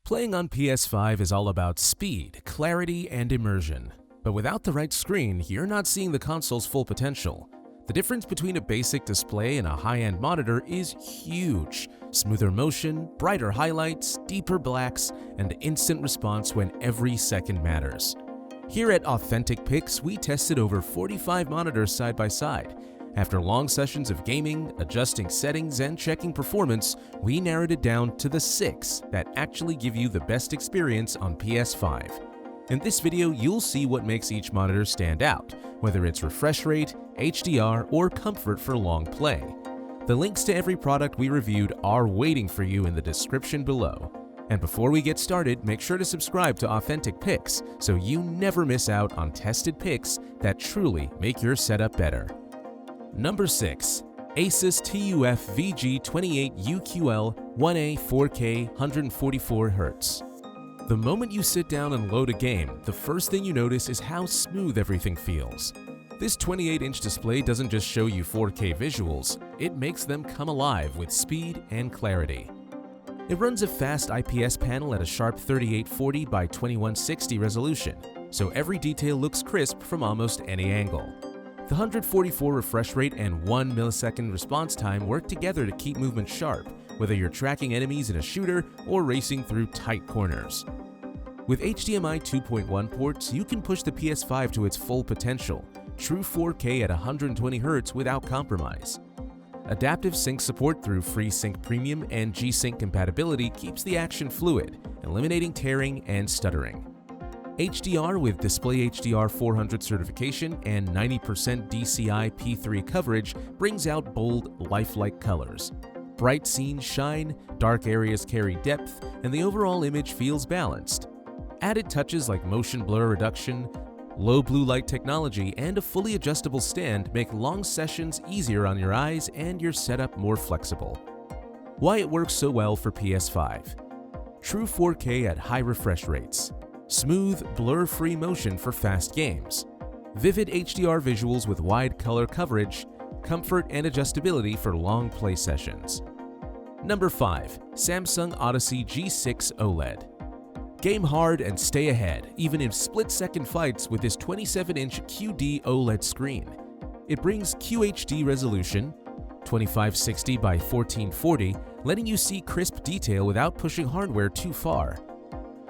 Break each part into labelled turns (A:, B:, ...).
A: Playing on PS5 is all about speed, clarity, and immersion. But without the right screen, you're not seeing the console's full potential. The difference between a basic display and a high-end monitor is huge. Smoother motion, brighter highlights, deeper blacks, and instant response when every second matters. Here at Authentic Picks, we tested over 45 monitors side by side. After long sessions of gaming, adjusting settings, and checking performance, we narrowed it down to the 6 that actually give you the best experience on PS5. In this video, you'll see what makes each monitor stand out, whether it's refresh rate, HDR, or comfort for long play. The links to every product we reviewed are waiting for you in the description below. And before we get started, make sure to subscribe to Authentic Picks so you never miss out on tested picks that truly make your setup better. Number 6. Asus TUF VG28UQL 1A 4K 144Hz. The moment you sit down and load a game, the first thing you notice is how smooth everything feels. This 28-inch display doesn't just show you 4K visuals, it makes them come alive with speed and clarity. It runs a fast IPS panel at a sharp 3840 by 2160 resolution, so every detail looks crisp from almost any angle. The 144 refresh rate and 1 millisecond response time work together to keep movement sharp, whether you're tracking enemies in a shooter or racing through tight corners. With HDMI 2.1 ports, you can push the PS5 to its full potential, true 4K at 120Hz without compromise. Adaptive sync support through FreeSync Premium and G-Sync compatibility keeps the action fluid, eliminating tearing and stuttering. HDR with Display HDR 400 certification and 90% DCI P3 coverage brings out bold, lifelike colors. Bright scenes shine, dark areas carry depth, and the overall image feels balanced. Added touches like motion blur reduction, low blue light technology, and a fully adjustable stand make long sessions easier on your eyes and your setup more flexible. Why it works so well for PS5. True 4K at high refresh rates. Smooth, blur-free motion for fast games. Vivid HDR visuals with wide color coverage, comfort and adjustability for long play sessions. Number 5. Samsung Odyssey G6 OLED. Game hard and stay ahead, even in split-second fights with this 27-inch QD-OLED screen. It brings QHD resolution, 2560 by 1440, letting you see crisp detail without pushing hardware too far.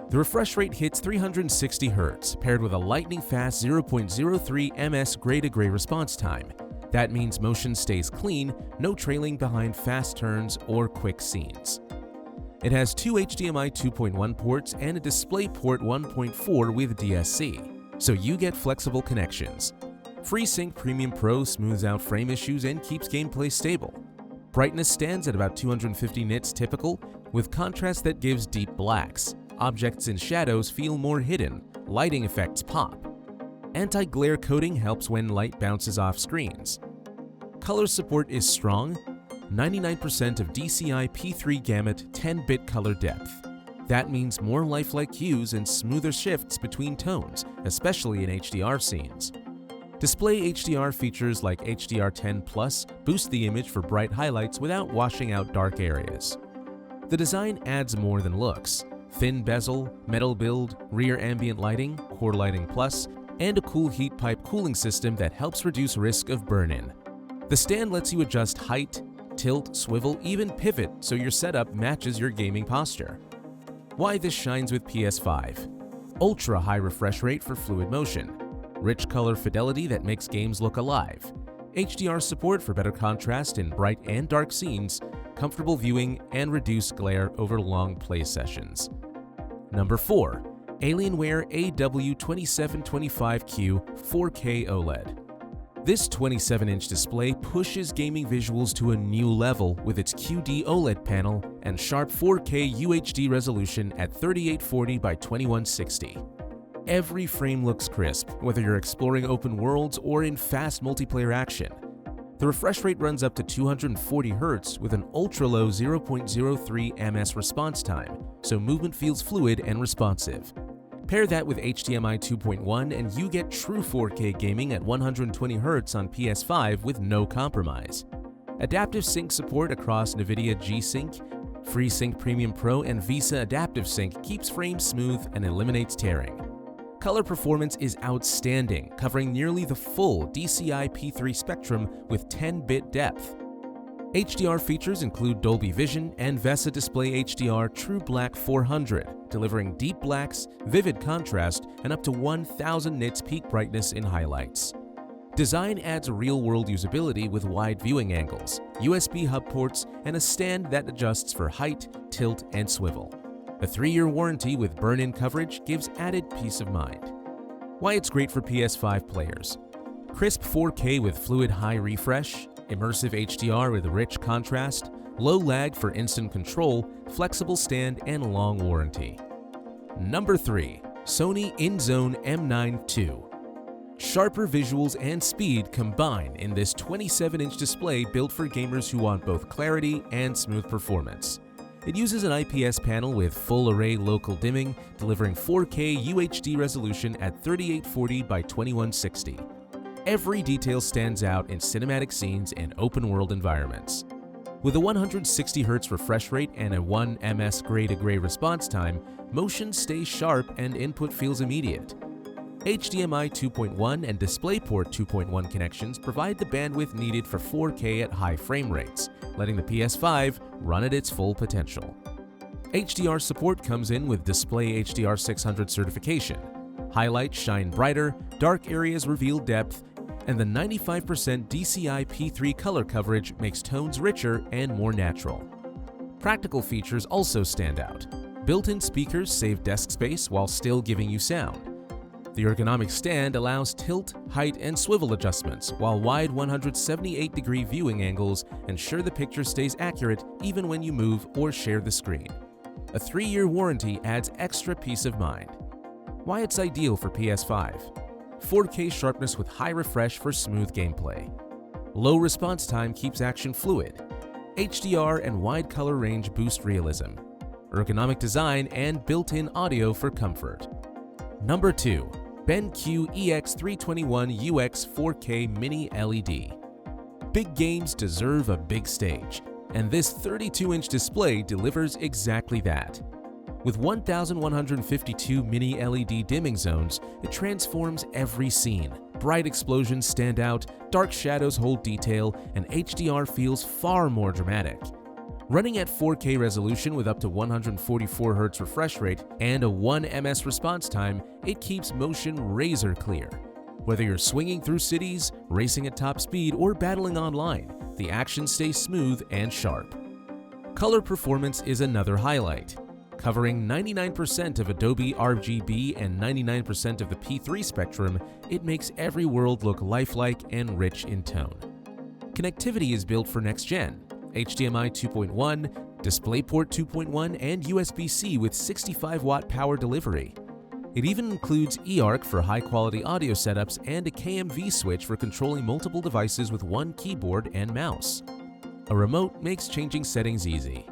A: The refresh rate hits 360Hz, paired with a lightning-fast 0.03 ms gray-to-gray response time. That means motion stays clean, no trailing behind fast turns or quick scenes. It has 2 HDMI 2.1 ports and a DisplayPort 1.4 with DSC, so you get flexible connections. FreeSync Premium Pro smooths out frame issues and keeps gameplay stable. Brightness stands at about 250 nits typical, with contrast that gives deep blacks. Objects and shadows feel more hidden, lighting effects pop. Anti-glare coating helps when light bounces off screens. Color support is strong, 99% of DCI P3 gamut 10-bit color depth. That means more lifelike hues and smoother shifts between tones, especially in HDR scenes. Display HDR features like HDR10+ boost the image for bright highlights without washing out dark areas. The design adds more than looks. Thin bezel, metal build, rear ambient lighting, Core Lighting Plus, and a cool heat pipe cooling system that helps reduce risk of burn-in. The stand lets you adjust height, tilt, swivel, even pivot so your setup matches your gaming posture. Why this shines with PS5. Ultra high refresh rate for fluid motion. Rich color fidelity that makes games look alive. HDR support for better contrast in bright and dark scenes, comfortable viewing, and reduced glare over long play sessions. Number 4. Alienware AW2725Q 4K OLED. This 27-inch display pushes gaming visuals to a new level with its QD-OLED panel and sharp 4K UHD resolution at 3840 by 2160. Every frame looks crisp, whether you're exploring open worlds or in fast multiplayer action. The refresh rate runs up to 240Hz with an ultra-low 0.03 ms response time, so movement feels fluid and responsive. Pair that with HDMI 2.1 and you get true 4K gaming at 120Hz on PS5 with no compromise. Adaptive sync support across NVIDIA G-Sync, FreeSync Premium Pro and VESA Adaptive Sync keeps frames smooth and eliminates tearing. Color performance is outstanding, covering nearly the full DCI P3 spectrum with 10-bit depth. HDR features include Dolby Vision and VESA Display HDR True Black 400, delivering deep blacks, vivid contrast, and up to 1000 nits peak brightness in highlights. Design adds real-world usability with wide viewing angles, USB hub ports, and a stand that adjusts for height, tilt, and swivel. A 3-year warranty with burn-in coverage gives added peace of mind. Why it's great for PS5 players. Crisp 4K with fluid high refresh, immersive HDR with rich contrast, low lag for instant control, flexible stand, and long warranty. Number 3. Sony InZone M9 II. Sharper visuals and speed combine in this 27-inch display built for gamers who want both clarity and smooth performance. It uses an IPS panel with full-array local dimming, delivering 4K UHD resolution at 3840 by 2160. Every detail stands out in cinematic scenes and open-world environments. With a 160Hz refresh rate and a 1 ms gray-to-gray response time, motion stays sharp and input feels immediate. HDMI 2.1 and DisplayPort 2.1 connections provide the bandwidth needed for 4K at high frame rates, letting the PS5 run at its full potential. HDR support comes in with Display HDR 600 certification. Highlights shine brighter, dark areas reveal depth, and the 95% DCI P3 color coverage makes tones richer and more natural. Practical features also stand out. Built-in speakers save desk space while still giving you sound. The ergonomic stand allows tilt, height, and swivel adjustments, while wide 178-degree viewing angles ensure the picture stays accurate even when you move or share the screen. A 3-year warranty adds extra peace of mind. Why it's ideal for PS5. 4K sharpness with high refresh for smooth gameplay. Low response time keeps action fluid. HDR and wide color range boost realism. Ergonomic design and built-in audio for comfort. Number 2. BenQ EX321 UX 4K Mini LED. Big games deserve a big stage, and this 32-inch display delivers exactly that. With 1,152 mini LED dimming zones, it transforms every scene. Bright explosions stand out, dark shadows hold detail, and HDR feels far more dramatic. Running at 4K resolution with up to 144Hz refresh rate and a 1 ms response time, it keeps motion razor clear. Whether you're swinging through cities, racing at top speed, or battling online, the action stays smooth and sharp. Color performance is another highlight. Covering 99% of Adobe RGB and 99% of the P3 spectrum, it makes every world look lifelike and rich in tone. Connectivity is built for next-gen. HDMI 2.1, DisplayPort 2.1, and USB-C with 65-watt power delivery. It even includes eARC for high-quality audio setups and a KMV switch for controlling multiple devices with one keyboard and mouse. A remote makes changing settings easy.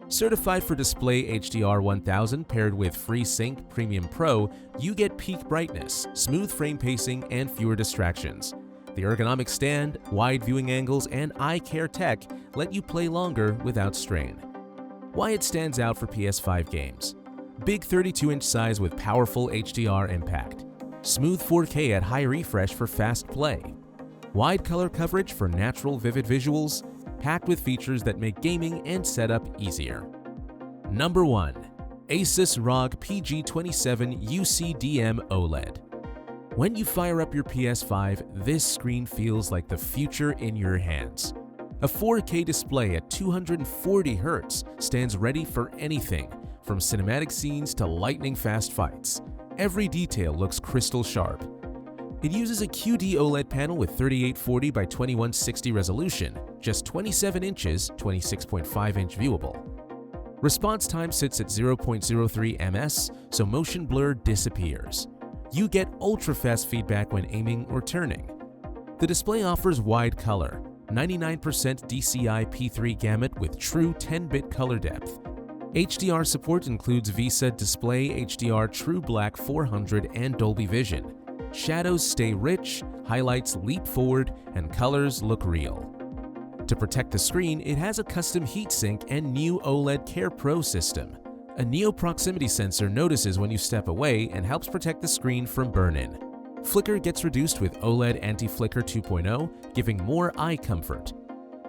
A: Certified for Display HDR 1000 paired with FreeSync Premium Pro, you get peak brightness, smooth frame pacing, and fewer distractions. The ergonomic stand, wide viewing angles, and eye care tech let you play longer without strain. Why it stands out for PS5 games. Big 32-inch size with powerful HDR impact. Smooth 4K at high refresh for fast play. Wide color coverage for natural vivid visuals, packed with features that make gaming and setup easier. Number 1. Asus ROG PG27 UCDM OLED. When you fire up your PS5, this screen feels like the future in your hands. A 4K display at 240Hz stands ready for anything, from cinematic scenes to lightning-fast fights. Every detail looks crystal sharp. It uses a QD-OLED panel with 3840 by 2160 resolution, just 27 inches, 26.5-inch viewable. Response time sits at 0.03 ms, so motion blur disappears. You get ultra-fast feedback when aiming or turning. The display offers wide color, 99% DCI P3 gamut with true 10-bit color depth. HDR support includes VESA Display HDR True Black 400 and Dolby Vision. Shadows stay rich, highlights leap forward, and colors look real. To protect the screen, it has a custom heatsink and new OLED Care Pro system. A Neo proximity sensor notices when you step away and helps protect the screen from burn-in. Flicker gets reduced with OLED Anti-Flicker 2.0, giving more eye comfort.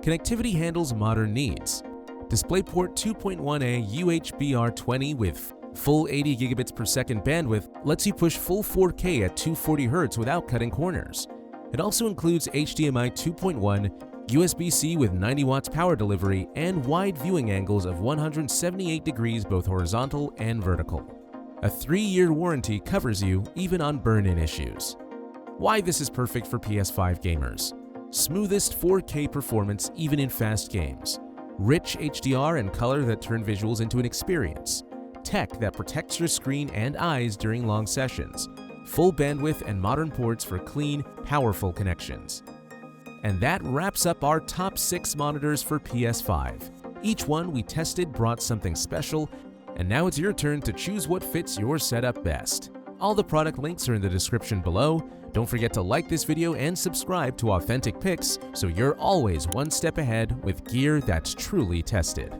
A: Connectivity handles modern needs. DisplayPort 2.1a UHBR20 with full 80 gigabits per second bandwidth lets you push full 4K at 240Hz without cutting corners. It also includes HDMI 2.1, USB-C with 90 watts power delivery, and wide viewing angles of 178 degrees both horizontal and vertical. A 3-year warranty covers you even on burn-in issues. Why this is perfect for PS5 gamers. Smoothest 4K performance even in fast games. Rich HDR and color that turn visuals into an experience. Tech that protects your screen and eyes during long sessions. Full bandwidth and modern ports for clean, powerful connections. And that wraps up our top 6 monitors for PS5. Each one we tested brought something special, and now it's your turn to choose what fits your setup best. All the product links are in the description below. Don't forget to like this video and subscribe to Authentic Picks so you're always one step ahead with gear that's truly tested.